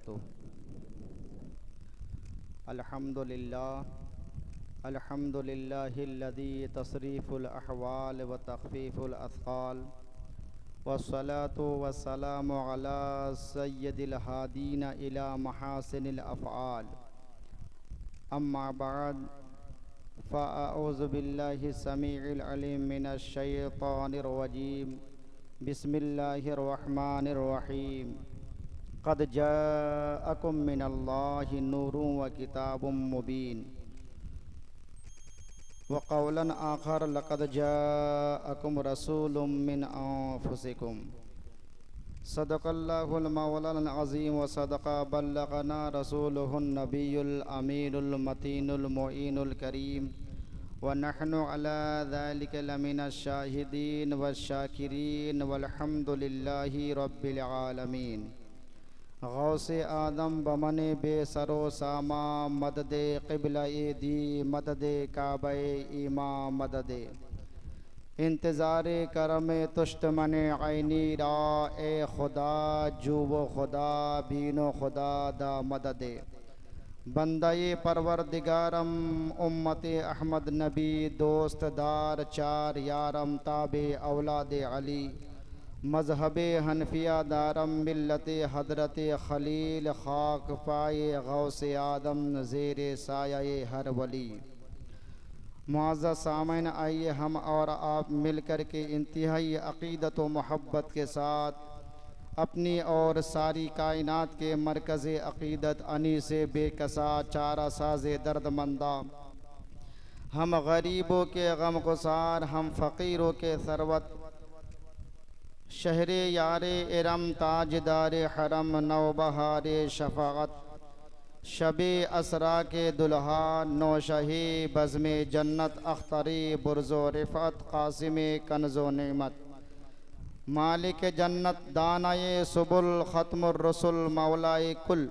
वबरकातुहू। अल्हम्दुलिल्लाहिल्लज़ी तसरीफ़ुल अहवाल व तख़फ़ीफ़ुल अस्क़ाल वस्सलातु वस्सलामु अला सय्यदिल हादीन इला महासिनिल अफ़आल। अम्मा बअद फ़अऊज़ु बिल्लाहि समीइल अलीम मिनश शैतानिर रजीम। बिस्मिल्लाहिर रहमानिर रहीम। क़द जाअकुम मिनल्लाहि नूरुन व किताबुम मुबीन। व क़ौलन आख़र लक़द जाअकुम रसूलुम मिन अनफ़ुसिकुम। सदक़ल्लाहुल मौलाना अज़ीम व सदक़ा बल्लग़ना रसूलुहुन नबियुल अमीनुल मतीनुल मुईनुल करीम व नहनु अला ज़ालिका लमिनश शाहिदीन वश्शाकिरीन वल्हम्दुलिल्लाहि रब्बिल आलमीन। गौसे आदम बमने बेसरो सामा मददे क़िबला दी मददे काबे ईमा मददे इंतज़ारे करम तुश्त मने आइनी रा ए खुदा जुबो खुदा बीनो खुदा दा मददे बंदाए परवरदिगारम उम्मते अहमद नबी दोस्त दार चार यारम ताबे औलादे अली मज़हबे हनफिया दारम मिल्लते हजरत खलील खाक पाए गौसे आदम ज़ेरे साये हर वली। मुअज़्ज़ज़ सामईन, आइए हम और आप मिलकर के इंतहाई अक़ीदत व मोहब्बत के साथ अपनी और सारी कायनात के मरकज़ अक़ीदत अनीसे बेकसा चारा साज़े दर्दमंदा, हम गरीबों के गमगुसार, हम फ़कीरों के सरवत, शहरे यारे इरम ताजदारे हरम नौबहारे शफ़ाअत, शबे असरा के दुल्हा नौशही बज़्मे जन्नत अख्तरी बुर्ज़ो रिफ़त क़ासिमे कन्ज़ो नेमत, मालिक जन्नत दानाए सुबुल ख़त्मुर रसुल मौलाए कुल,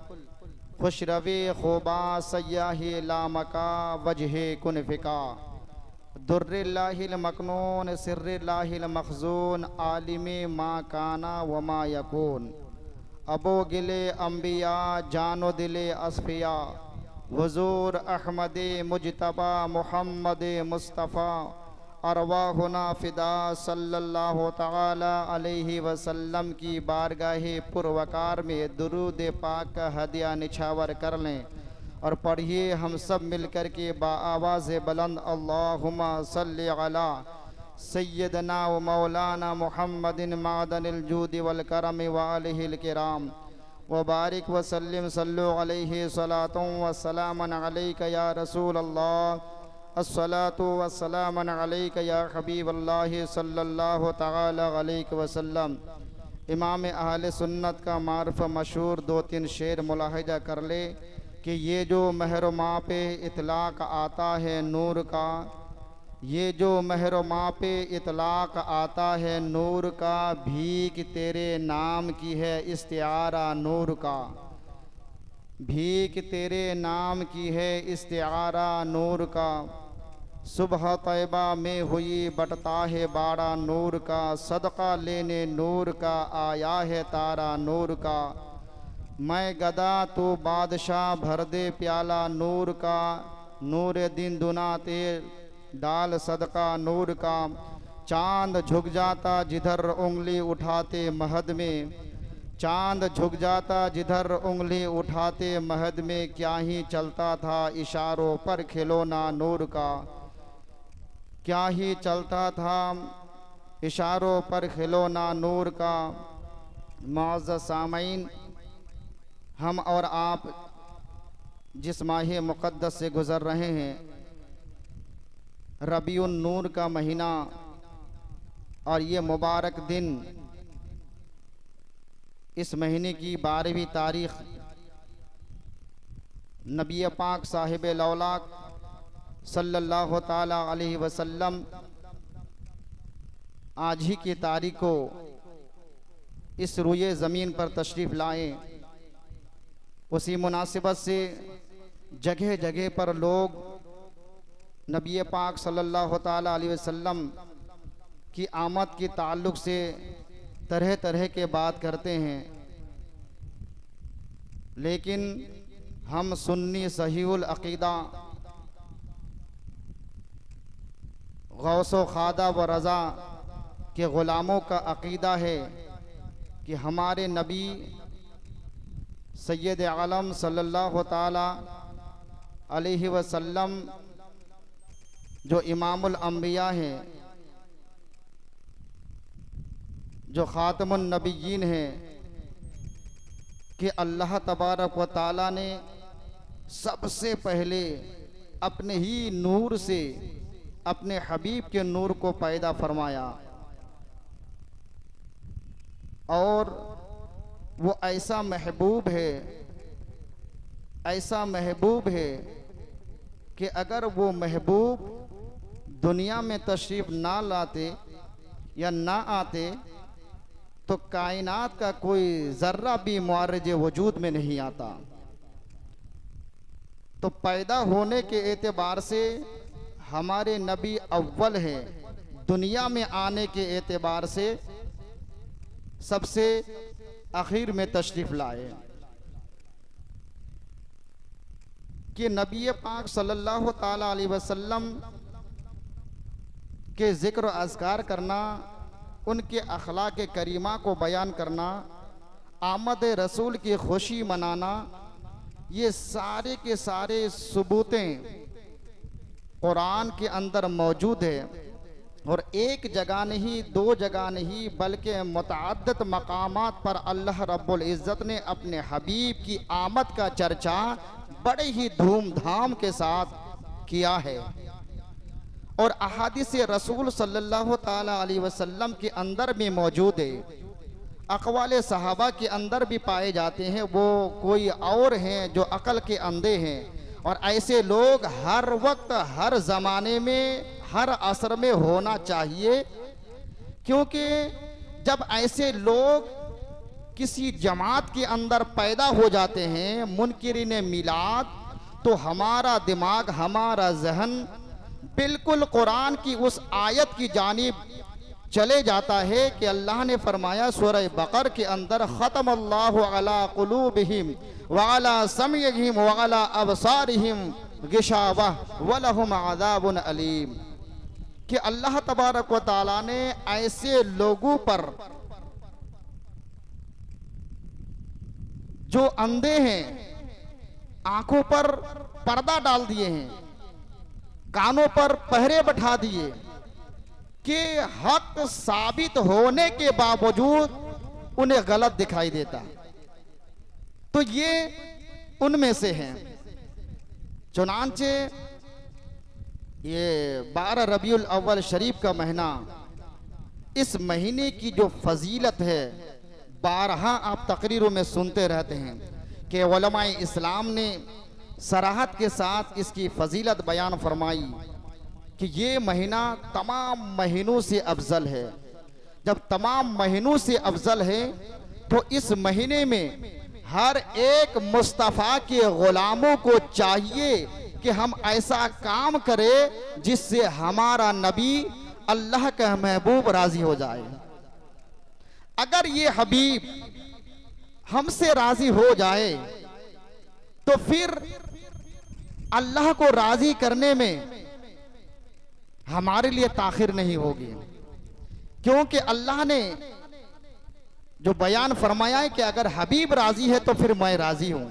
खुशरवी ख़ुबा सय्याही लामका वजहे कुन फ़िका, दुर्रिल्लाहिल मकनून सिर्रिल्लाहिल मखज़ून आलिमे मा काना व मा यकून, अबो गिले अम्बिया जानो दिले असफ़िया, हुज़ूर अहमदे मुजतबा मुहम्मदे मुस्तफ़ा अरवाहुना फ़िदा सल्लल्लाहु तआला अलैहि वसल्लम की बारगाहे पुरवकार में दुरूद पाक का हदिया निछावर कर लें और पढ़िए हम सब मिलकर के बाआवाज़ बुलंद अल्लाहुम्मा सल्लि अला सय्यदना व मौलाना मुहम्मदिन मादनिल जूदि वल करम व आलिहिल किराम व बारिक व सल्लिम सल्लु अलैहि सलातुं व सलामन अलैका या रसूल अल्लाह, अस्सलातु व सलामन अलैका या हबीबल्लाह सल्लल्लाहु तआला अलैहि वसल्लम। इमाम अहले सुन्नत का मार्फ मशहूर दो तीन शेर मुलाहिजा कर ले कि ये जो महरमा पे इतलाक़ आता है नूर का, ये जो महरमा पे इतलाक़ आता है नूर का, भीख तेरे नाम की है इस्तिआरा नूर का, भीख तेरे नाम की है इस्तिआरा नूर का, सुबह तैबा में हुई बटता है बाड़ा नूर का, सदका लेने नूर का आया है तारा नूर का, मैं गदा तो बादशाह भर दे प्याला नूर का, नूर दिन दुनाते डाल सदका नूर का, चांद झुक जाता जिधर उंगली उठाते महद में, चांद झुक जाता जिधर उंगली उठाते महद में, क्या ही चलता था इशारों पर खिलौना नूर का, क्या ही चलता था इशारों पर खिलौना नूर का। मुअज़्ज़ज़ सामईन, हम और आप जिस माह मुक़द्दस से गुज़र रहे हैं, रबीउन नूर का महीना और ये मुबारक दिन, इस महीने की 12वीं तारीख़ नबी पाक साहिब लौलाक सल्लल्लाहु ताला अलैहि वसल्लम आज ही की तारीख़ को इस रुए ज़मीन पर तशरीफ़ लाए। उसी मुनासिबत से जगह जगह पर लोग नबी पाक सल्लल्लाहु ताला अलैहि वसल्लम की आमद के ताल्लुक़ से तरह तरह के बात करते हैं। लेकिन हम सुन्नी सहीउल अकीदा गौसो खादा व रज़ा के ग़ुलामों का अकीदा है कि हमारे नबी सैयद आलम सल्लल्लाहु ताला अलैहि वसल्लम जो इमामुल अंबिया हैं, जो ख़ातमुन नबिय्यीन हैं, कि अल्लाह तबारक व ताला ने सबसे पहले अपने ही नूर से अपने हबीब के नूर को पैदा फरमाया और वो ऐसा महबूब है, ऐसा महबूब है कि अगर वो महबूब दुनिया में तशरीफ़ ना लाते या ना आते तो कायनात का कोई ज़र्रा भी मुआरज वजूद में नहीं आता। तो पैदा होने के एतबार से हमारे नबी अव्वल हैं, दुनिया में आने के एतबार से सबसे आखिर में तशरीफ़ लाए। कि नबी पाक सल्लल्लाहु ताला अलैहि वसल्लम के ज़िक्र अज़कार करना, उनके अखलाक करीमा को बयान करना, आमद रसूल की खुशी मनाना, ये सारे के सारे सबूतें कुरान के अंदर मौजूद है। और एक जगह नहीं, दो जगह नहीं, बल्कि मुतअद्दिद मकामात पर अल्लाह रब्बुल इज़्ज़त ने अपने हबीब की आमद का चर्चा बड़े ही धूमधाम के साथ किया है। और अहादीस रसूल सल्लल्लाहु ताला अलैहि वसल्लम के अंदर भी मौजूद है, अक़वाल सहाबा के अंदर भी पाए जाते हैं। वो कोई और हैं जो अक़ल के अंधे हैं, और ऐसे लोग हर वक्त हर ज़माने में हर असर में होना चाहिए, क्योंकि जब ऐसे लोग किसी जमात के अंदर पैदा हो जाते हैं, मुनकिरीन मिलाद, तो हमारा दिमाग, हमारा जहन बिल्कुल कुरान की उस आयत की जानिब चले जाता है कि अल्लाह ने फरमाया सूरह बकर के अंदर, ख़तमल्लाहु अला क़ुलूबिहिम व अला समिइहिम व अला अबसारिहिम गिशावह व लहुम अज़ाबुन अलीम। कि अल्लाह तबारक व ताला ने ऐसे लोगों पर जो अंधे हैं, आंखों पर पर्दा डाल दिए हैं, कानों पर पहरे बैठा दिए, कि हक साबित होने के बावजूद उन्हें गलत दिखाई देता, तो ये उनमें से हैं। चुनांचे ये 12 रबीउल अव्वल शरीफ का महीना, इस महीने की जो फजीलत है, बारहा आप तकरीरों में सुनते रहते हैं कि उलमाए इस्लाम ने सराहत के साथ इसकी फजीलत बयान फरमाई कि ये महीना तमाम महीनों से अफजल है। जब तमाम महीनों से अफजल है तो इस महीने में हर एक मुस्तफ़ा के ग़ुलामों को चाहिए कि हम ऐसा काम करें जिससे हमारा नबी अल्लाह का महबूब राजी हो जाए। अगर ये हबीब हमसे राजी हो जाए तो फिर अल्लाह को राजी करने में हमारे लिए ताखिर नहीं होगी, क्योंकि अल्लाह ने जो बयान फरमाया है कि अगर हबीब राजी है तो फिर मैं राजी हूं।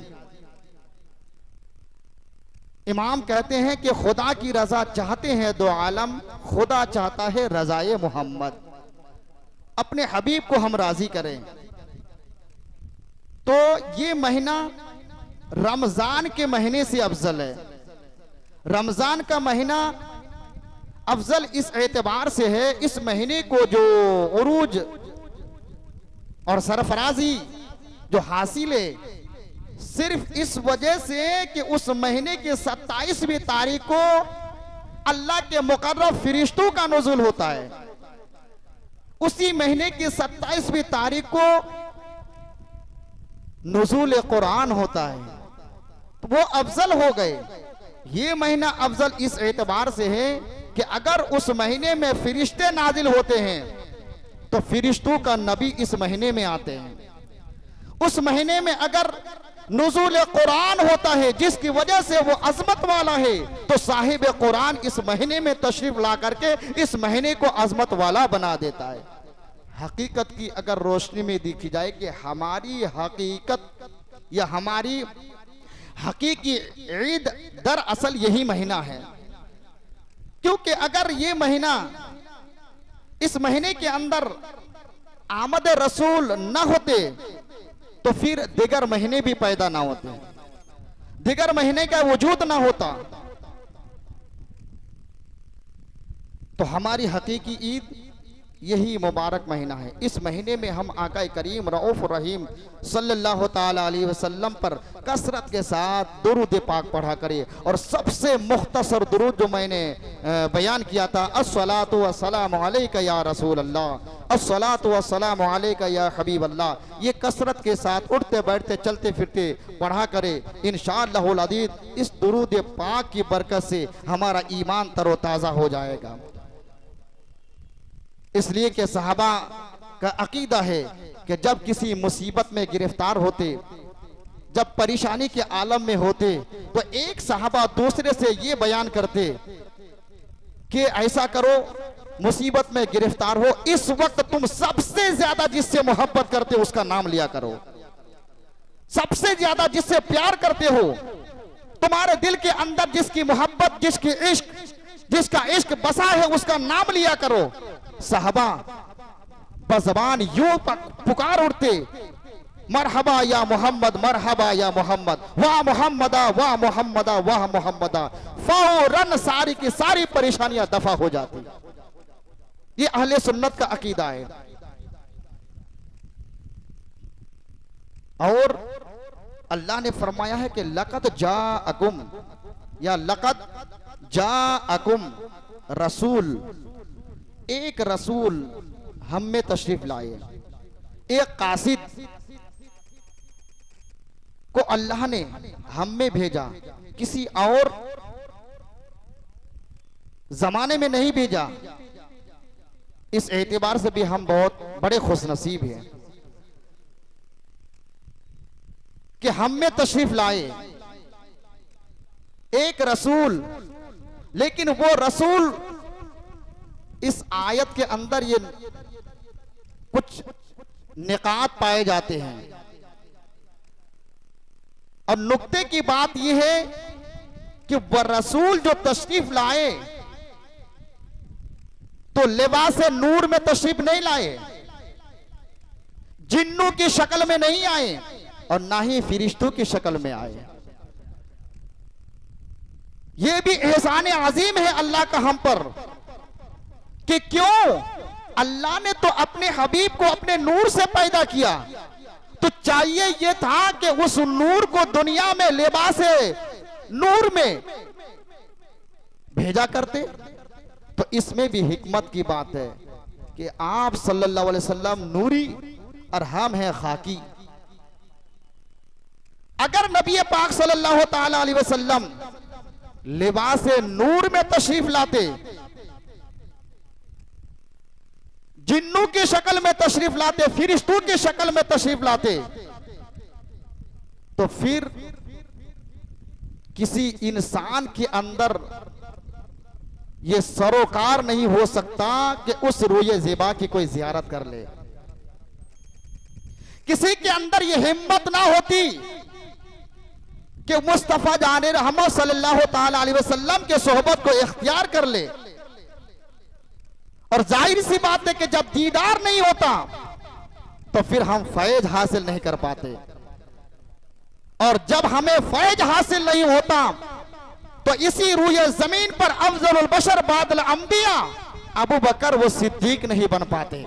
इमाम कहते हैं कि खुदा की रजा चाहते हैं दो आलम, खुदा चाहता है रजाए मोहम्मद। अपने हबीब को हम राजी करें। तो ये महीना रमजान के महीने से अफजल है। रमजान का महीना अफजल इस एतबार से है, इस महीने को जो उरूज और सरफराजी जो हासिल है, सिर्फ इस वजह से कि उस महीने की 27वीं तारीख को अल्लाह के मुकर्रब फरिश्तों का नुज़ूल होता है। उसी महीने की 27वीं तारीख को नुज़ूल कुरान होता है, तो वो अफजल हो गए। ये महीना अफजल इस एतबार से है कि अगर उस महीने में फरिश्ते नाजिल होते हैं तो फरिश्तों का नबी इस महीने में आते हैं। उस महीने में अगर नुज़ूल कुरान होता है, जिसकी वजह से वो अजमत वाला है। तो साहिब कुरान इस महीने में तशरीफ ला करके इस महीने को अजमत वाला बना देता है। हकीकत की अगर रोशनी में देखी जाए कि हमारी हकीकत या हमारी हकीकी ईद दरअसल यही महीना है, क्योंकि अगर ये महीना, इस महीने के अंदर आमद रसूल न होते तो फिर दिगर महीने भी पैदा ना होते, दिगर महीने का वजूद ना होता। तो हमारी हकीकी ईद यही मुबारक महीना है। इस महीने में हम आका करीम रऊफ रहीम सल्लल्लाहु ताला अलैहि वसल्लम पर कसरत के साथ दुरूद पाक पढ़ा करें। और सबसे मुख्तसर दुरूद जो मैंने बयान किया था, अस्सलातु वस्सलामु अलैका या रसूल अल्लाह, अस्सलातु वस्सलामु अलैका या हबीब अल्लाह, ये कसरत के साथ उठते बैठते चलते फिरते पढ़ा करें। इंशाअल्लाहुल अज़ीज़ इस दुरूद पाक की बरकत से हमारा ईमान तरोताज़ा हो जाएगा। इसलिए कि सहाबा का अकीदा है कि जब किसी मुसीबत में गिरफ्तार होते, जब परेशानी के आलम में होते, तो एक सहाबा दूसरे से ये बयान करते कि ऐसा करो, मुसीबत में गिरफ्तार हो, इस वक्त तुम सबसे ज्यादा जिससे मोहब्बत करते हो उसका नाम लिया करो, सबसे ज्यादा जिससे प्यार करते हो, तुम्हारे दिल के अंदर जिसकी मोहब्बत, जिसका इश्क बसा है उसका नाम लिया करो। साहबा बज़बान यूं पुकार उठते, मरहबा या मोहम्मद, मरहबा या मोहम्मद, वाह मोहम्मदा, वाह मोहम्मदा, वाह मोहम्मदा। फौरन सारी की सारी परेशानियां दफा हो जाती। ये अहले सुन्नत का अकीदा है। और अल्लाह ने फरमाया है कि लक़द जाअकुम या लक़द जाअकुम रसूल, एक रसूल हम में तशरीफ लाए, एक कासिद को अल्लाह ने हम में भेजा, किसी और जमाने में नहीं भेजा। इस एतबार से भी हम बहुत बड़े खुशनसीब हैं कि हम में तशरीफ लाए एक रसूल। लेकिन वो रसूल, इस आयत के अंदर ये कुछ निकात पाए जाते हैं। और नुक्ते की बात यह है कि वह रसूल जो तशरीफ लाए तो लिबास नूर में तशरीफ नहीं लाए, जिन्नों की शक्ल में नहीं आए और ना ही फरिश्तों की शक्ल में आए। यह भी एहसान अजीम है अल्लाह का हम पर कि क्यों अल्लाह ने तो अपने हबीब को अपने नूर से पैदा किया, तो चाहिए यह था कि उस नूर को दुनिया में लिबास नूर में भेजा करते। तो इसमें भी हिकमत की बात है कि आप सल्लल्लाहु अलैहि वसल्लम नूरी और हम हैं खाकी। अगर नबी पाक सल्लल्लाहु ताला अलैहि वसल्लम लिबास नूर में तशरीफ लाते, जिन्नों की शक्ल में तशरीफ लाते, फरिश्तों की शक्ल में तशरीफ लाते, तो फिर किसी इंसान के अंदर यह सरोकार नहीं हो सकता कि उस रोए ज़ेबा की कोई ज़ियारत कर ले। किसी के अंदर यह हिम्मत ना होती कि मुस्तफा जाने रहमत सल्लल्लाहु ताला अलैहि वसल्लम के सोहबत को इख्तियार कर ले। और जाहिर सी बात है कि जब दीदार नहीं होता तो फिर हम फैज हासिल नहीं कर पाते, और जब हमें फैज हासिल नहीं होता तो इसी रूए जमीन पर अफजलुल बशर बादल अंबिया अबू बकर वो सिद्दीक नहीं बन पाते,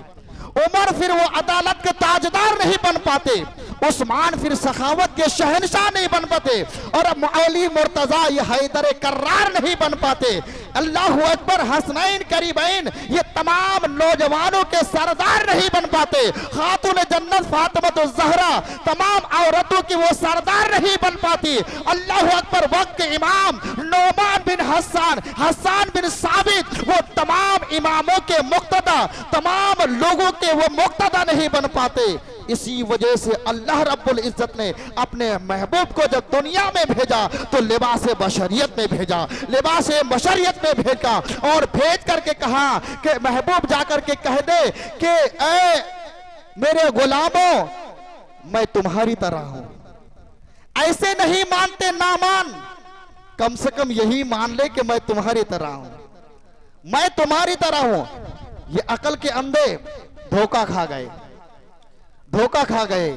उमर फिर वो अदालत के ताजदार नहीं बन पाते, उस्मान फिर सखावत के शहनशाह नहीं बन पाते, और अली मुर्तजा ये हैदर कर्रार नहीं बन पाते। अल्लाहु अकबर, हसनैन करीबैन ये तमाम नौजवानों के सरदार नहीं बन पाते। खातून जन्नत फातिमा ज़हरा तमाम औरतों की वो सरदार नहीं बन पाती। अल्लाहु अकबर, वक्त के इमाम नौमान बिन हसन, हसन बिन साबित वो तमाम इमामों के मुक्तदा, तमाम लोगों के वो मुक्तदा नहीं बन पाते। इसी वजह से अल्लाह अल्लाह रब्बुल इज्जत ने अपने महबूब को जब दुनिया में भेजा तो लिबास बशरियत में भेजा, लिबास बशरियत में भेजा और भेज करके कहा कि महबूब जाकर के कह दे कि ऐ मेरे गुलामों, मैं तुम्हारी तरह हूं। ऐसे नहीं मानते ना मान, कम से कम यही मान ले कि मैं तुम्हारी तरह हूं, मैं तुम्हारी तरह हूं। ये अकल के अंधे धोखा खा गए, धोखा खा गए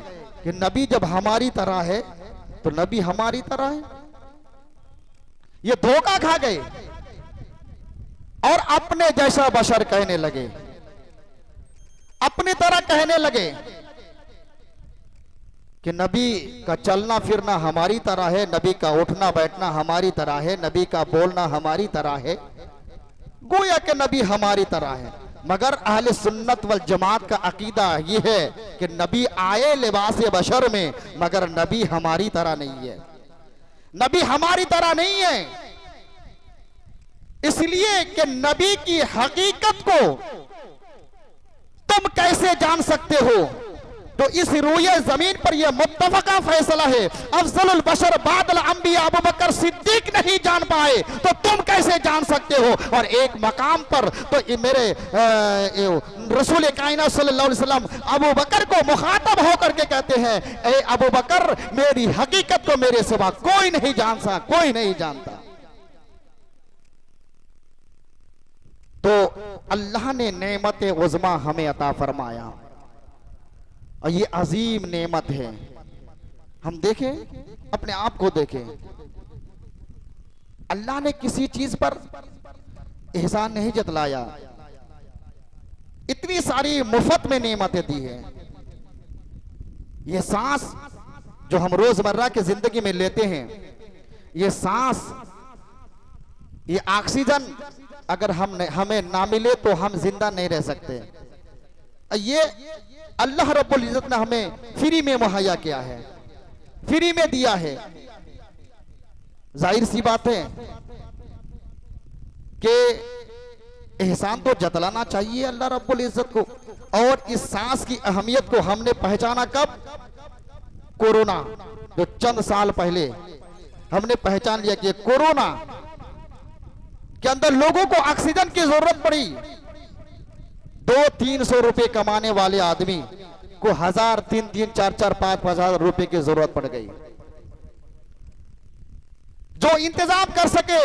कि नबी जब हमारी तरह है तो नबी हमारी तरह है। ये धोखा खा गए और अपने जैसा बशर कहने लगे, अपनी तरह कहने लगे कि नबी का चलना फिरना हमारी तरह है, नबी का उठना बैठना हमारी तरह है, नबी का बोलना हमारी तरह है, गोया कि नबी हमारी तरह है। मगर अहले सुन्नत वल जमात का अकीदा यह है कि नबी आए लिबास बशर में, मगर नबी हमारी तरह नहीं है, नबी हमारी तरह नहीं है। इसलिए कि नबी की हकीकत को तुम कैसे जान सकते हो? तो इस रूए जमीन पर यह मुत्तफका फैसला है, अफजलुल बशर बादल अंबिया अबू बकर सिद्दीक नहीं जान पाए तो तुम कैसे जान सकते हो? और एक मकाम पर तो मेरे रसूल कायनात सल्लल्लाहु अलैहि वसल्लम अबू बकर को मुखातब होकर के कहते हैं, ए अबू बकर, मेरी हकीकत को मेरे सिवा कोई नहीं जानता, कोई नहीं जानता। तो अल्लाह ने नेमत उज़्मा हमें अता फरमाया और ये अजीम नेमत है। हम देखें, अपने आप को देखें, अल्लाह ने किसी चीज पर एहसान नहीं जतलाया, इतनी सारी मुफ्त में नेमतें दी है। ये सांस जो हम रोजमर्रा की जिंदगी में लेते हैं, ये सांस, ये ऑक्सीजन अगर हमें ना मिले तो हम जिंदा नहीं रह सकते। ये अल्लाह रब्बुल इज्जत ने हमें फ्री में मुहैया किया है, फ्री में दिया है। जाहिर सी बात है कि एहसान तो जतलाना चाहिए अल्लाह रब्बुल इज्जत को। और इस सांस की अहमियत को हमने पहचाना कब? कोरोना, जो चंद साल पहले हमने पहचान लिया कि कोरोना के अंदर लोगों को ऑक्सीजन की जरूरत पड़ी। 200-300 रुपए कमाने वाले आदमी को 1000, 3-3, 4-4, 5-5 रुपए की जरूरत पड़ गई। जो इंतजाम कर सके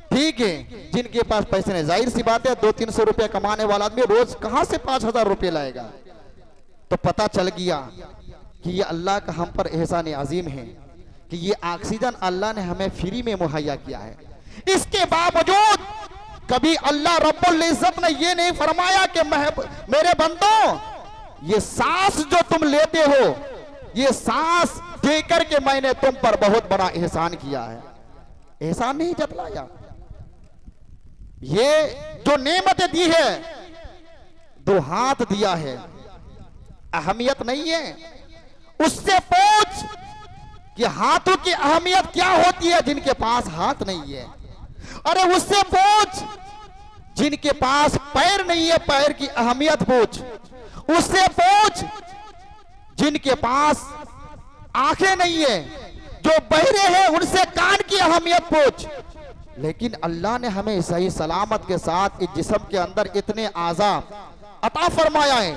ठीक है, जिनके पास पैसे नहीं, जाहिर सी बात है 200-300 रुपए कमाने वाला आदमी रोज कहां से 5000 रुपए लाएगा? तो पता चल गया कि ये अल्लाह का हम पर एहसान अजीम है कि ये ऑक्सीजन अल्लाह ने हमें फ्री में मुहैया किया है। इसके बावजूद कभी अल्लाह रब्बुल इज्जत ने ये नहीं फरमाया कि मेरे बंदो, ये सांस जो तुम लेते हो, ये सांस देकर के मैंने तुम पर बहुत बड़ा एहसान किया है। एहसान नहीं जतलाया। ये जो नेमतें दी है, 2 हाथ दिया है, अहमियत नहीं है। उससे पूछ कि हाथों की अहमियत क्या होती है जिनके पास हाथ नहीं है। अरे उससे पूछ जिनके पास पैर नहीं है, पैर की अहमियत पूछ। उससे पूछ जिनके पास आंखें नहीं है, जो बहरे हैं उनसे कान की अहमियत पूछ। लेकिन अल्लाह ने हमें सही सलामत के साथ इस जिस्म के अंदर इतने आज़ा अता फरमाया है,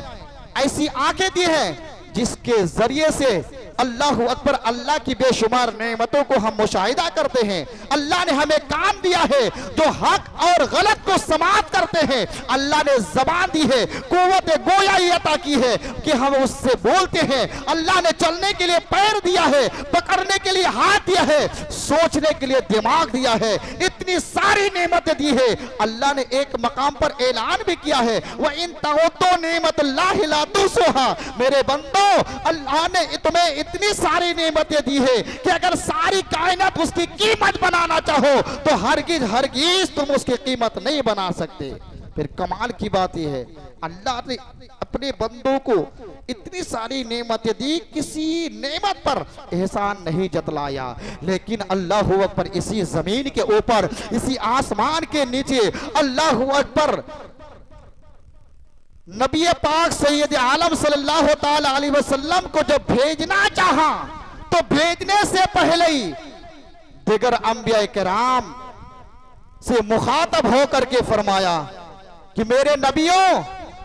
ऐसी आंखें दी हैं जिसके जरिए से अल्लाह अकबर, अल्लाह की बेशुमार नेमतों को हम मुशाहिदा करते हैं। अल्लाह ने हमें कान दिया है जो हक और गलत को समाअत करते हैं। अल्लाह ने जबान दी है, कुव्वत गोयाई अता की है कि हम उससे बोलते हैं। अल्लाह ने चलने के लिए पैर दिया है, पकड़ने के लिए हाथ दिया है, सोचने के लिए दिमाग दिया है। इतनी सारी नेमतें दी है। अल्लाह ने एक मकाम पर ऐलान भी किया है, वह इन तओतो नेमतुल्लाहि ला तुहसूहा, मेरे बंदो, अल्लाह ने तुम्हें इतनी सारी नेमतें दी है कि अगर सारी कायनात उसकी कीमत बनाना चाहो तो हरगिज हरगिज तुम उसकी कीमत नहीं बना सकते। फिर कमाल की बात यह है, अल्लाह ने अपने बंदों को इतनी सारी नेमतें दी, किसी नेमत पर एहसान नहीं जतलाया। लेकिन अल्लाह अकबर, इसी जमीन के ऊपर, इसी आसमान के नीचे, अल्लाह अकबर, नबी पाक सैयद आलम सल्लल्लाहु ताला अलैहि वसल्लम को जब भेजना चाहा तो भेजने से पहले ही दिगर अंबिया किराम से मुखातब होकर के फरमाया कि मेरे नबियों,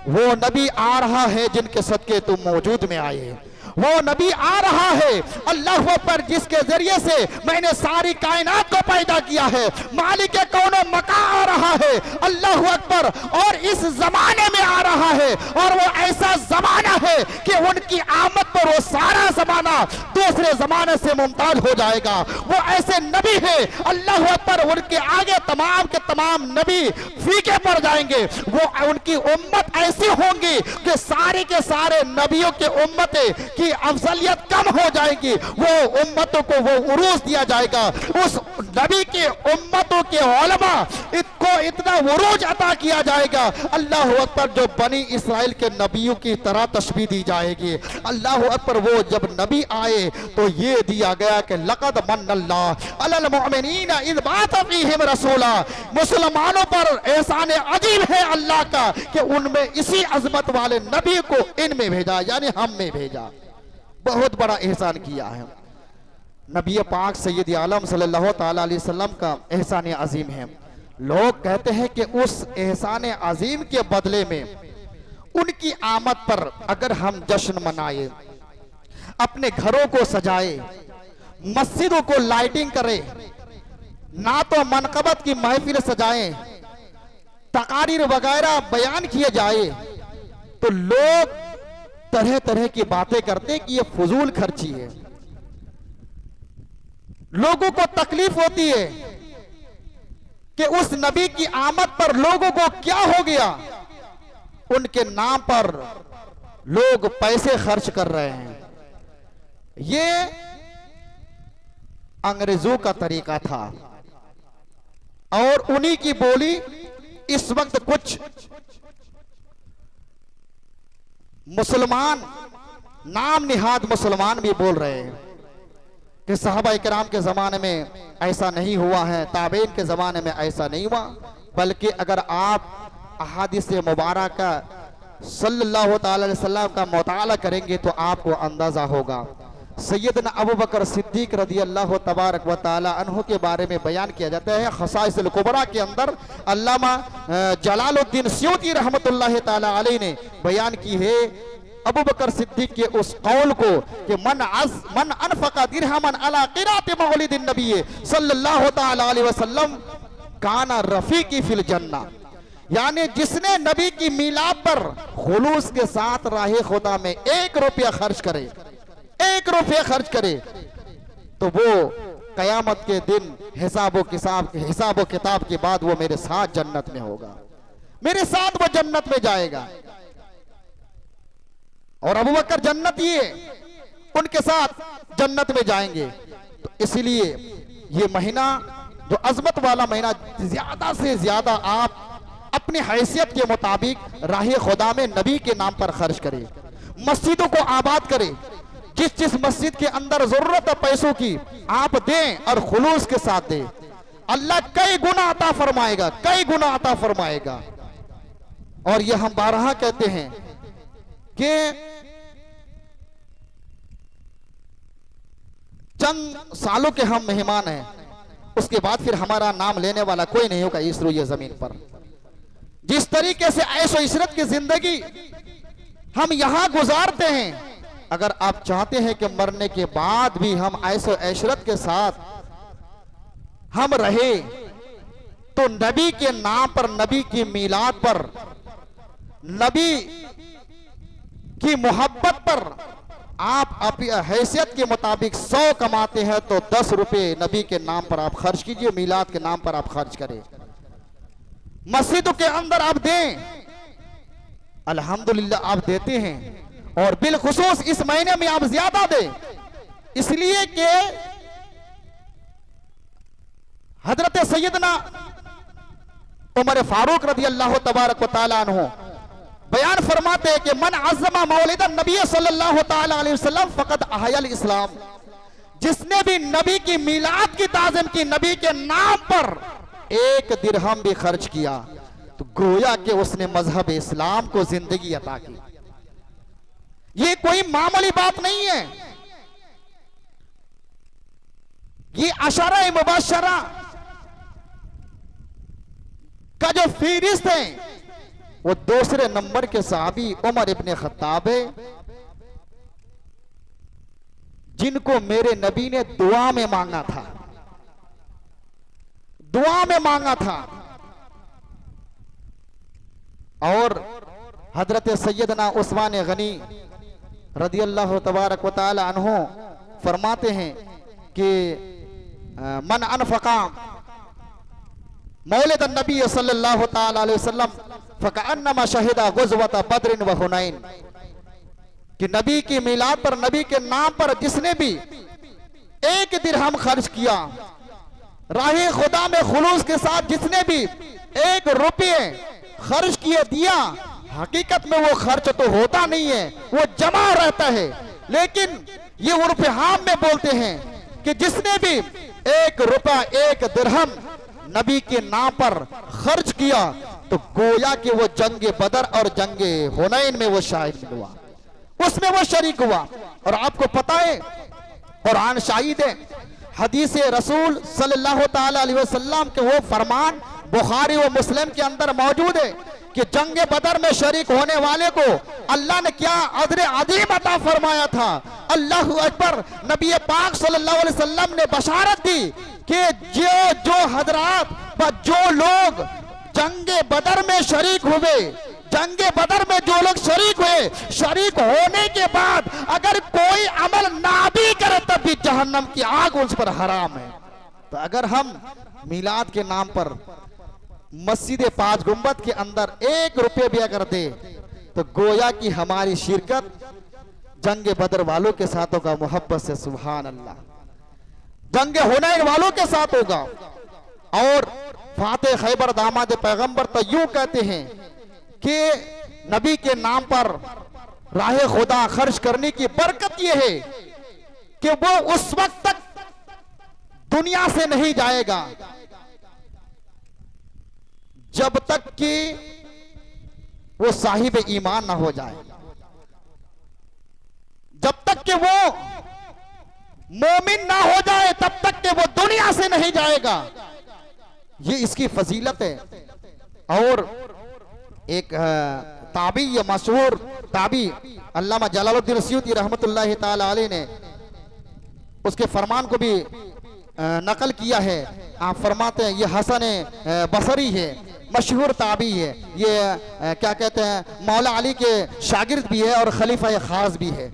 वो नबी आ रहा है जिनके सदके तुम मौजूद में आए। वो नबी आ रहा है अल्लाह पर, जिसके जरिए से मैंने सारी कायनात को पैदा किया है। मालिक कौनो मका आ रहा है, अल्लाह अकबर, और इस जमाने में आ रहा है। और वो ऐसा जमाना है कि उनकी आमद पर वो सारा जमाना दूसरे जमाने से मुमताज हो जाएगा। वो ऐसे नबी है अल्लाह अकबर, उनके आगे तमाम के तमाम नबी फीके पड़ जाएंगे। वो उनकी उम्मत ऐसी होंगी कि सारे के सारे नबियों के उम्मतें की अफजलियत कम हो जाएगी। वो उम्मतों को वो उरूस दिया जाएगा। उस नबी के उम्मतों के उलमा को इतना उरूज अता किया जाएगा, अल्लाह अकबर, जो बनी इसराइल के नबियों की तरह तशबीह दी जाएगी। अल्लाह अकबर, वो जब नबी आए तो ये दिया गया कि लक़द मन्नल्लाहु अलल मुमिनीना इज़ बअसा फ़ीहिम रसूला। मुसलमानों पर एहसान अजीब है अल्लाह का कि उनमें इसी अजमत वाले नबी को इनमें भेजा, यानी हम में भेजा। बहुत बड़ा एहसान किया है। नबी पाक सैयद आलम सल्लल्लाहु ताला अलैहि वसल्लम का एहसान अजीम है। लोग कहते हैं कि उस एहसान अजीम के बदले में उनकी आमद पर अगर हम जश्न मनाए, अपने घरों को सजाए, मस्जिदों को लाइटिंग करें, ना तो मनकबत की महफिल सजाएं, तकारीर वगैरह बयान किए जाए, तो लोग तरह तरह की बातें करते कि ये फजूल खर्ची है। लोगों को तकलीफ होती है कि उस नबी की आमद पर लोगों को क्या हो गया, उनके नाम पर लोग पैसे खर्च कर रहे हैं। ये अंग्रेजों का तरीका था और उन्हीं की बोली इस वक्त कुछ मुसलमान, नाम निहाद मुसलमान भी बोल रहे हैं कि सहाबा इकराम के ज़माने में ऐसा नहीं हुआ है, ताबीन के ज़माने में ऐसा नहीं हुआ। बल्कि अगर आप अहादीस मुबारक सल्लल्लाहु ताला अलैहि वसल्लम का मुताला करेंगे तो आपको अंदाज़ा होगा। सैयदना अबू बकर सिद्दीक रज़ी अल्लाह तबारक व तआला अन्हु के बारे में बयान किया जाता है। खसाइसुल कुबरा के अंदर अल्लामा जलालुद्दीन स्यूती रहमतुल्लाह ताला अलैह ने बयान की है अबू बकर सिद्दीक के उस कौल को कि मन अनफका दिरहमन अला क़िरात मौलिदिन नबी सल्लल्लाहु ताला अलैहि वसल्लम काना रफीकी फिल जन्ना, यानी जिसने नबी की मिलाद पर खुलूस के साथ राहे खुदा में 1 रुपया खर्च करे, 1 रुपया खर्च करे, तो वो कयामत के दिन हिसाब व किताब के बाद वो मेरे साथ जन्नत में होगा, मेरे साथ वो जन्नत में जाएगा। और अबू बकर जन्नत ही है, उनके साथ जन्नत में जाएंगे। तो इसलिए ये महीना जो अजमत वाला महीना, ज्यादा से ज्यादा आप अपनी हैसियत के मुताबिक राह खुदा में नबी के नाम पर खर्च करें, मस्जिदों को आबाद करें। जिस मस्जिद के अंदर जरूरत है पैसों की आप दें और खुलूस के साथ दें, अल्लाह कई गुना अता फरमाएगा, कई गुना अता फरमाएगा। और ये हम बारहा कहते हैं कि चंद सालों के हम मेहमान हैं, उसके बाद फिर हमारा नाम लेने वाला कोई नहीं होगा इस रुए जमीन पर। जिस तरीके से ऐशो इशरत की जिंदगी हम यहां गुजारते हैं, अगर आप चाहते हैं कि मरने के बाद भी हम ऐशो इशरत के साथ हम रहे, तो नबी के नाम पर, नबी की मीलाद पर, नबी की मोहब्बत पर आप अपनी हैसियत के मुताबिक 100 कमाते हैं तो 10 रुपए नबी के नाम पर आप खर्च कीजिए, मीलाद के नाम पर आप खर्च करें, मस्जिदों के अंदर आप दें। अल्हम्दुलिल्लाह आप देते हैं, और बिलखुसूस इस महीने में आप ज्यादा दें, इसलिए कि हजरत सैयदना उमर फारूक रज़ी अल्लाह तबारक व तआला अन्हु बयान फरमाते हैं कि मन अज़्ज़मा मौलिदन नबी सल्लल्लाहु ताला अलैहि वसल्लम फ़क़द अहयल इस्लाम, जिसने भी नबी की मिलाद की ताज़ीम की, नबी के नाम पर 1 दिरहम भी खर्च किया तो गोया कि उसने मजहब इस्लाम को जिंदगी अता की। ये कोई मामूली बात नहीं है, ये अशरा मुबशरा का जो फहरिस्त है वो दूसरे नंबर के सहाबी उमर इब्ने खत्ताब है, जिनको मेरे नबी ने दुआ में मांगा था, दुआ में मांगा था। और हजरत सैयदना उस्मान गनी रदी अल्लाह तबारक व तआला अन्हु फरमाते हैं कि मन अनफका मौलिद नबी सल्लल्लाहु तआला अलैहि वसल्लम फकअन्नमा शहिदा गुज़वत बद्र व हुनैन, कि नबी की मिलाद पर, नबी के नाम पर जिसने भी एक दिरहम खर्च किया, राहे खुदा में खुलूस के साथ जिसने भी एक रुपये खर्च किए दिया, हकीकत में वो खर्च तो होता नहीं है, वो जमा रहता है। लेकिन ये उर्फ़ आम में बोलते हैं कि जिसने भी एक रुपया, एक दिरहम नबी के नाम पर खर्च किया, तो गोया कि वो जंगे बदर और जंगे हुनैन में वो शाहिद हुआ, उसमें वो शरीक हुआ। और आपको पता है कुरान शाहिद है, हदीस रसूल सल्लल्लाहु ताला अलैहि वसल्लम के वो फरमान बुखारी व मुस्लिम के अंदर मौजूद है कि जंगे बदर में शरीक होने वाले को अल्लाह ने क्या अजर अजीम अता फरमाया था। अल्लाहु अकबर। नबी पाक सल्लल्लाहु अलैहि वसल्लम ने बशारत दी कि जो हजरात व जो लोग जंगे बदर में शरीक हुए, जंगे बदर में जो लोग शरीक हुए, शरीक होने के बाद अगर कोई अमल ना भी करे तब भी जहन्नम की आग उस पर हराम है। तो अगर हम मिलाद के नाम पर मस्जिद 5 गुंबद के अंदर 1 रुपये भी अगर दे, तो गोया कि हमारी शिरकत जंगे बदर वालों के साथ होगा, मोहब्बत से सुभान अल्लाह, जंगे हुनैन वालों के साथ होगा। और फाते खैबर दामाद पैगंबर तो यूं कहते हैं कि नबी के नाम पर राहे खुदा खर्च करने की बरकत यह है कि वो उस वक्त तक दुनिया से नहीं जाएगा जब तक कि वो साहिब ईमान ना हो जाए, जब तक कि वो मोमिन ना हो जाए तब तक कि वो दुनिया से नहीं जाएगा। ये इसकी फजीलत है। और एक ताबी, ये मशहूर ताबी अल्लामा जलालुद्दीन सयूती रहमतुल्लाहि ताला अलैह ने उसके फरमान को भी नकल किया है। आप फरमाते हैं ये हसन बसरी है, मशहूर ताबी है, ये क्या कहते हैं मौला अली के शागिर्द भी है और खलीफा खास भी है।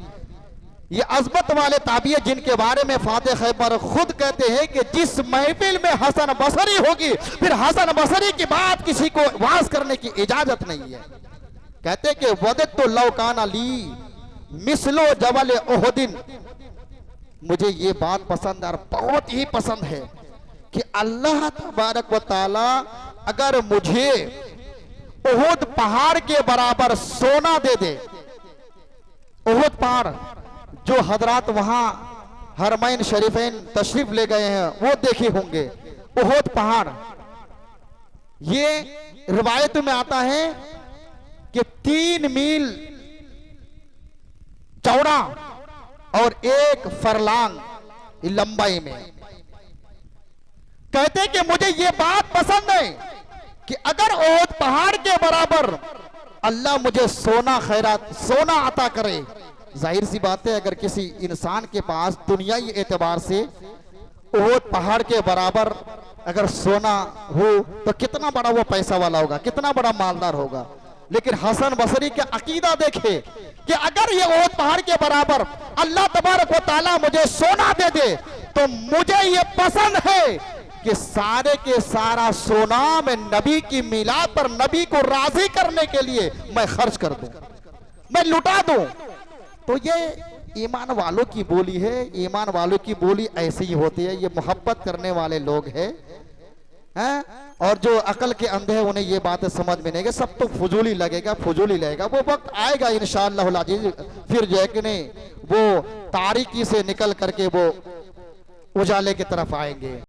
ये अजमत वाले ताबी है जिनके बारे में फाते खैबर खुद कहते हैं कि जिस महफिल में हसन बसरी होगी फिर हसन बसरी की बात किसी को वाज करने की इजाजत नहीं है। कहते कि वदत तो लौकान अली मिसलो जबल ओहदिन, मुझे ये बात पसंद और बहुत ही पसंद है कि अल्लाह तबारक व ताला अगर मुझे ओहद पहाड़ के बराबर सोना दे दे, ओहद पहाड़ जो हजरात वहां हरमैन शरीफैन तशरीफ ले गए हैं वो देखे होंगे, ओहद पहाड़, ये रिवायत में आता है कि 3 मील चौड़ा और 1 फरलांग लंबाई में। कहते कि मुझे ये बात पसंद है कि अगर ओहद पहाड़ के बराबर अल्लाह मुझे सोना खैरात, सोना अता करे। जाहिर सी बात है अगर किसी इंसान के पास दुनियाई एतबार से ओहद पहाड़ के बराबर अगर सोना हो तो कितना बड़ा वो पैसा वाला होगा, कितना बड़ा मालदार होगा। लेकिन हसन बसरी के अकीदा देखे कि अगर ये ओहद पहाड़ के बराबर अल्लाह तबारक व ताला मुझे सोना दे दे तो मुझे ये पसंद है कि सारे के सारा सोना मैं नबी की मिलाद पर नबी को राजी करने के लिए मैं खर्च कर दूं, मैं लुटा दूं। तो ये ईमान वालों की बोली है। ईमान वालों की बोली ऐसी ही होती है। ये मोहब्बत करने वाले लोग हैं, और जो अकल के अंधे हैं उन्हें ये बातें समझ में नहीं, सब तो फजूली लगेगा, फजूली लगेगा। वो वक्त आएगा इंशाअल्लाह अज़ीज़, फिर जो है कि नहीं वो तारीकी से निकल करके वो उजाले की तरफ आएंगे।